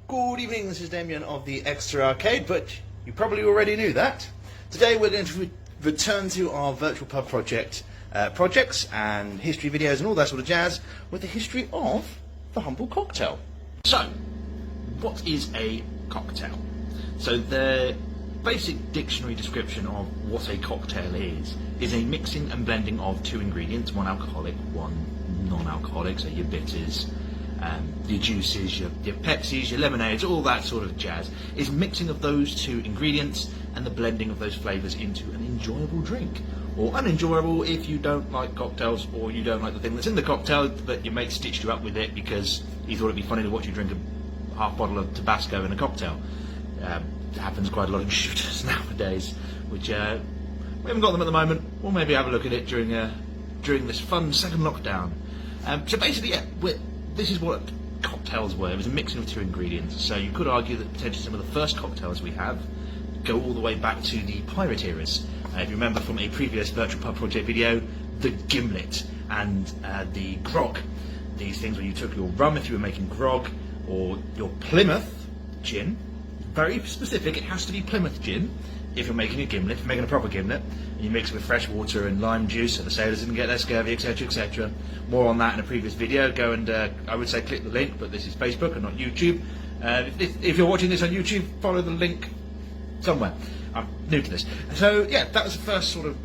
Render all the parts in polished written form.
Good evening, this is Damien of the Extra Arcade, but you probably already knew that. Today we're going to return to our virtual pub projects and history videos and all that sort of jazz with the history of the humble cocktail. So, what is a cocktail? So the basic dictionary description of what a cocktail is a mixing and blending of two ingredients, one alcoholic, one non-alcoholic, so your bitters, your juices, your Pepsis, your lemonades, all that sort of jazz, is mixing of those two ingredients and the blending of those flavours into an enjoyable drink. Or unenjoyable if you don't like cocktails, or you don't like the thing that's in the cocktail, but your mate stitched you up with it because he thought it'd be funny to watch you drink a half bottle of Tabasco in a cocktail. It happens quite a lot in shooters nowadays, which we haven't got them at the moment. We'll maybe have a look at it during this fun second lockdown. So basically, yeah, this is what cocktails were. It was a mixing of two ingredients. So you could argue that potentially some of the first cocktails we have go all the way back to the pirate eras. If you remember from a previous Virtual Pub Project video, the gimlet and the grog. These things where you took your rum if you were making grog, or your Plymouth gin. Very specific, it has to be Plymouth gin if you're making a gimlet, if you're making a proper gimlet, and you mix it with fresh water and lime juice so the sailors didn't get their scurvy, etc, etc. More on that in a previous video. Go and, I would say click the link, but this is Facebook and not YouTube. If you're watching this on YouTube, follow the link somewhere. I'm new to this. So yeah, that was the first sort of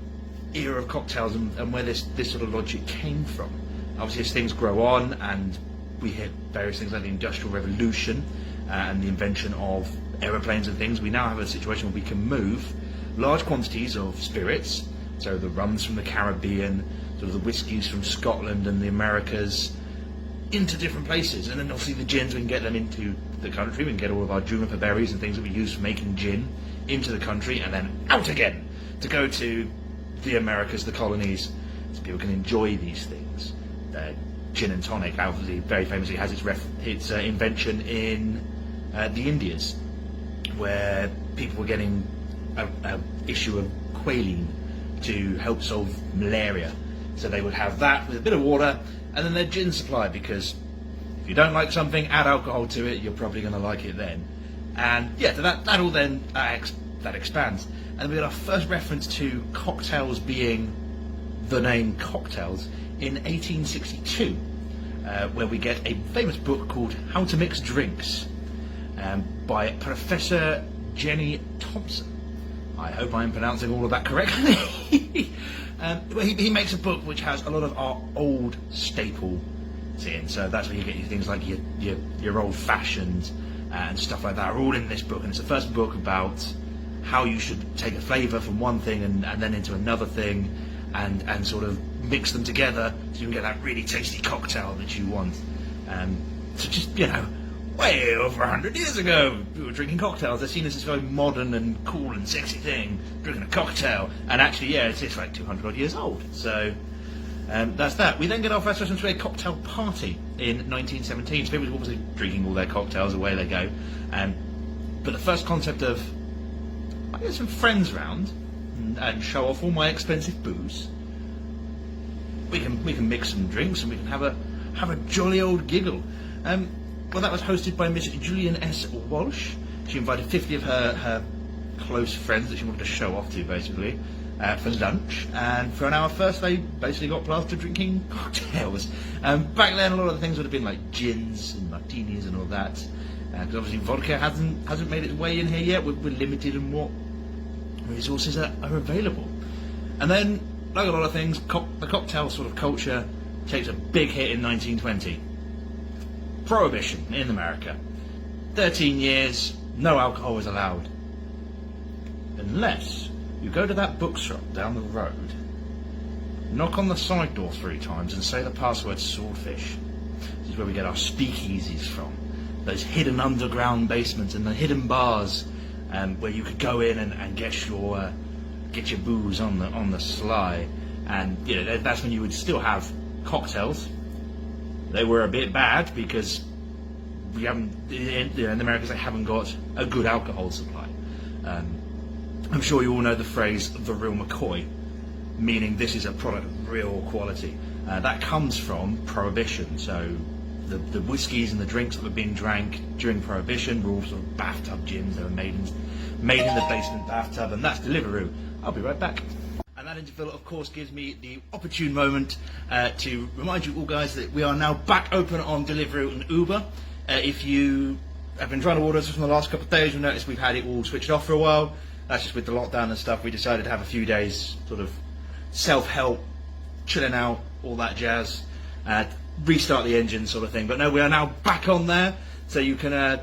era of cocktails and where this sort of logic came from. Obviously as things grow on and we hit various things like the Industrial Revolution and the invention of aeroplanes and things, we now have a situation where we can move large quantities of spirits, so the rums from the Caribbean, sort of the whiskies from Scotland and the Americas, into different places. And then obviously the gins, we can get them into the country, we can get all of our juniper berries and things that we use for making gin into the country and then out again to go to the Americas, the colonies, so people can enjoy these things. Gin and tonic obviously very famously has its invention in the Indias, where people were getting an issue of qualine to help solve malaria. So they would have that with a bit of water and then their gin supply, because if you don't like something, add alcohol to it, you're probably going to like it then. And yeah, so that all then that expands. And we got our first reference to cocktails being the name cocktails in 1862, where we get a famous book called How to Mix Drinks by Professor Jenny Thompson. I hope I'm pronouncing all of that correctly. He makes a book which has a lot of our old staples in, so that's where you get your things like your old-fashioned and stuff like that are all in this book, and it's the first book about how you should take a flavour from one thing and then into another thing and sort of mix them together so you can get that really tasty cocktail that you want. So just, you know, way over 100 years ago, we were drinking cocktails. They're seen as this very modern and cool and sexy thing, drinking a cocktail. And actually, yeah, it's like 200 odd years old. So that's that. We then get our first reference to a cocktail party in 1917. So people were obviously drinking all their cocktails, away they go. But the first concept of, I get some friends round and show off all my expensive booze. We can mix some drinks and we can have a jolly old giggle. Well, that was hosted by Miss Julian S. Walsh. She invited 50 of her close friends that she wanted to show off to, basically, for lunch. And for an hour first, they basically got plastered drinking cocktails. Back then, a lot of the things would have been like gins and martinis and all that. Because obviously vodka hasn't made its way in here yet. We're limited in what resources are available. And then, like a lot of things, the cocktail sort of culture takes a big hit in 1920. Prohibition in America. 13 years, no alcohol is allowed. Unless you go to that bookshop down the road, knock on the side door 3 times and say the password swordfish. This is where we get our speakeasies from. Those hidden underground basements and the hidden bars where you could go in and get your booze on the sly. And you know, that's when you would still have cocktails. They were a bit bad because we haven't, in the Americas, they haven't got a good alcohol supply. I'm sure you all know the phrase "the Real Mccoy," meaning this is a product of real quality. That comes from Prohibition. So the whiskies and the drinks that were being drank during Prohibition were all sort of bathtub gins. They were made in the basement bathtub, and that's Deliveroo. I'll be right back. And that interval, of course, gives me the opportune moment to remind you all, guys, that we are now back open on Deliveroo and Uber. If you have been trying to order us from the last couple of days, you'll notice we've had it all switched off for a while. That's just with the lockdown and stuff. We decided to have a few days sort of self-help, chilling out, all that jazz, restart the engine sort of thing. But no, we are now back on there, so you can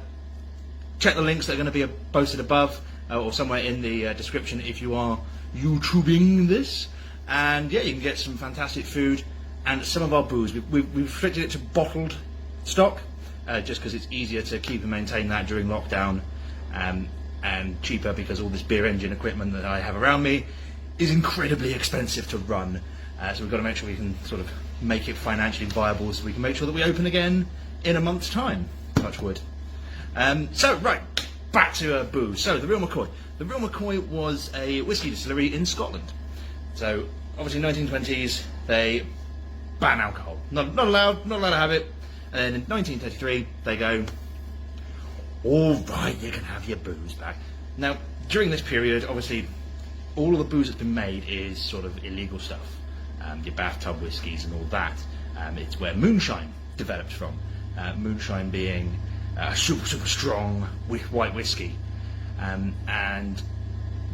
check the links that are going to be posted above or somewhere in the description if you are YouTubing this. And yeah, you can get some fantastic food and some of our booze. We've restricted it to bottled stock, just because it's easier to keep and maintain that during lockdown, and cheaper because all this beer engine equipment that I have around me is incredibly expensive to run. So we've got to make sure we can sort of make it financially viable, so we can make sure that we open again in a month's time. Touch wood. So right, back to booze. So the Real Mccoy. The Real Mccoy was a whiskey distillery in Scotland. So obviously 1920s, they ban alcohol. Not allowed to have it. And then in 1933, they go, all right, you can have your booze back. Now, during this period, obviously, all of the booze that's been made is sort of illegal stuff. Your bathtub whiskies and all that. It's where moonshine developed from. Moonshine being super strong white whiskey. And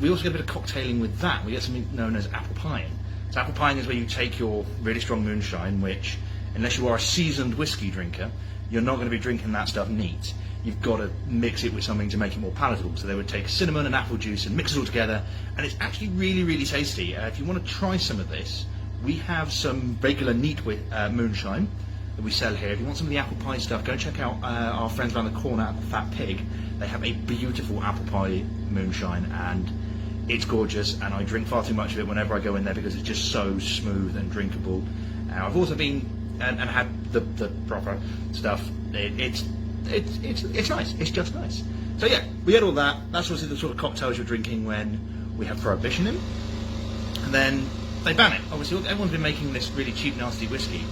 we also get a bit of cocktailing with that. We get something known as apple pieing. So apple pieing is where you take your really strong moonshine, which, unless you are a seasoned whiskey drinker, you're not going to be drinking that stuff neat. You've got to mix it with something to make it more palatable. So they would take cinnamon and apple juice and mix it all together, and it's actually really, really tasty. If you want to try some of this, we have some regular neat moonshine that we sell here. If you want some of the apple pie stuff, go check out our friends around the corner at the Fat Pig. They have a beautiful apple pie moonshine, and it's gorgeous, and I drink far too much of it whenever I go in there because it's just so smooth and drinkable. I've also been and had the proper stuff. It's nice. It's just nice. So yeah, we had all that. That's also the sort of cocktails you're drinking when we have Prohibition in. And then they ban it. Obviously, everyone's been making this really cheap, nasty whiskey.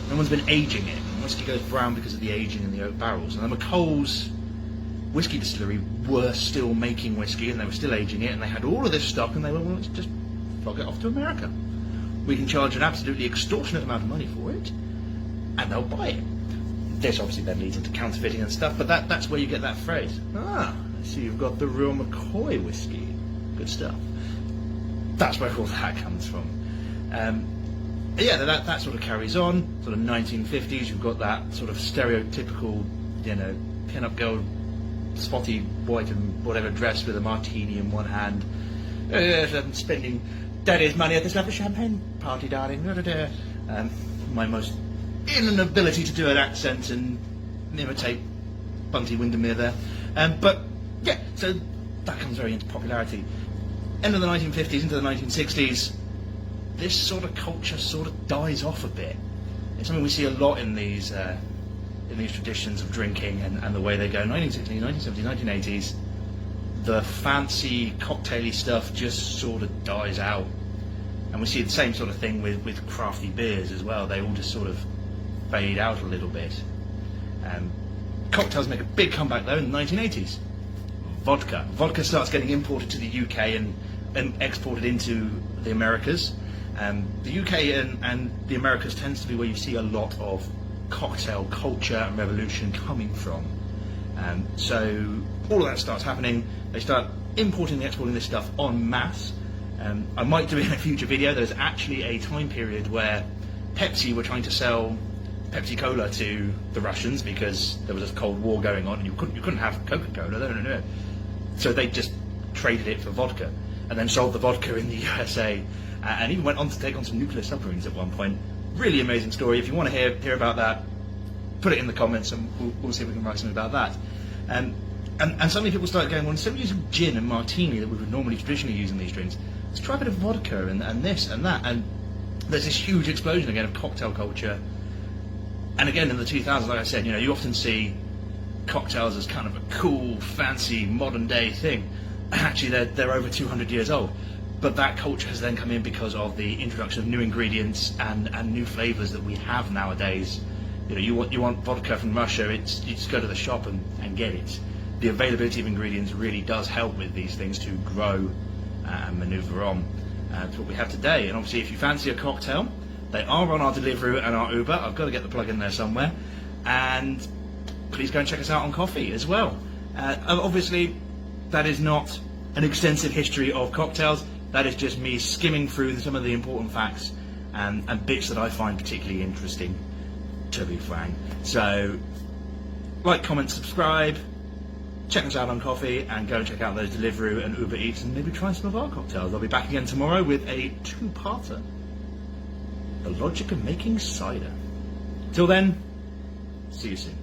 No one's been aging it. And whiskey goes brown because of the aging in the oak barrels. And the McColl's whiskey distillery were still making whiskey, and they were still aging it, and they had all of this stock, and they were, well, let's just flog it off to America. We can charge an absolutely extortionate amount of money for it, and they'll buy it. This obviously then leads into counterfeiting and stuff, but that's where you get that phrase. I see you've got the Real McCoy whiskey. Good stuff. That's where all that comes from. Yeah, that sort of carries on. Sort of 1950s, you've got that sort of stereotypical, pin-up girl, spotty white and whatever dress with a martini in one hand, spending daddy's money at this lovely champagne party, darling. My most inability to do an accent and imitate Bunty Windermere there. But yeah, so that comes very into popularity. End of the 1950s into the 1960s, this sort of culture sort of dies off a bit. It's something we see a lot in these traditions of drinking and the way they go. 1960s, 1970s, 1980s, the fancy cocktaily stuff just sort of dies out. And we see the same sort of thing with crafty beers as well. They all just sort of fade out a little bit. Cocktails make a big comeback though in the 1980s. Vodka. Vodka starts getting imported to the UK and exported into the Americas. The UK and the Americas tends to be where you see a lot of cocktail culture and revolution coming from. So all of that starts happening. They start importing and exporting this stuff en masse. I might do it in a future video. There's actually a time period where Pepsi were trying to sell Pepsi Cola to the Russians because there was a Cold War going on and you couldn't have Coca-Cola. No. So they just traded it for vodka and then sold the vodka in the USA and even went on to take on some nuclear submarines at one point. Really amazing story. If you want to hear about that, put it in the comments and we'll see if we can write something about that. And suddenly people start going, well, instead of using gin and martini that we would normally traditionally use in these drinks, let's try a bit of vodka and this and that. And there's this huge explosion again of cocktail culture. And again in the 2000s, like I said, you often see cocktails as kind of a cool, fancy, modern day thing. Actually, they're over 200 years old. But that culture has then come in because of the introduction of new ingredients and new flavours that we have nowadays. you want vodka from Russia, you just go to the shop and get it. The availability of ingredients really does help with these things to grow and manoeuvre on to what we have today. And obviously, if you fancy a cocktail, they are on our Deliveroo and our Uber. I've got to get the plug in there somewhere. And please go and check us out on Coffee as well. Obviously, that is not an extensive history of cocktails. That is just me skimming through some of the important facts and bits that I find particularly interesting, to be frank. So, like, comment, subscribe, check us out on Coffee, and go and check out those Deliveroo and Uber Eats, and maybe try some of our cocktails. I'll be back again tomorrow with a two-parter: the logic of making cider. Till then, see you soon.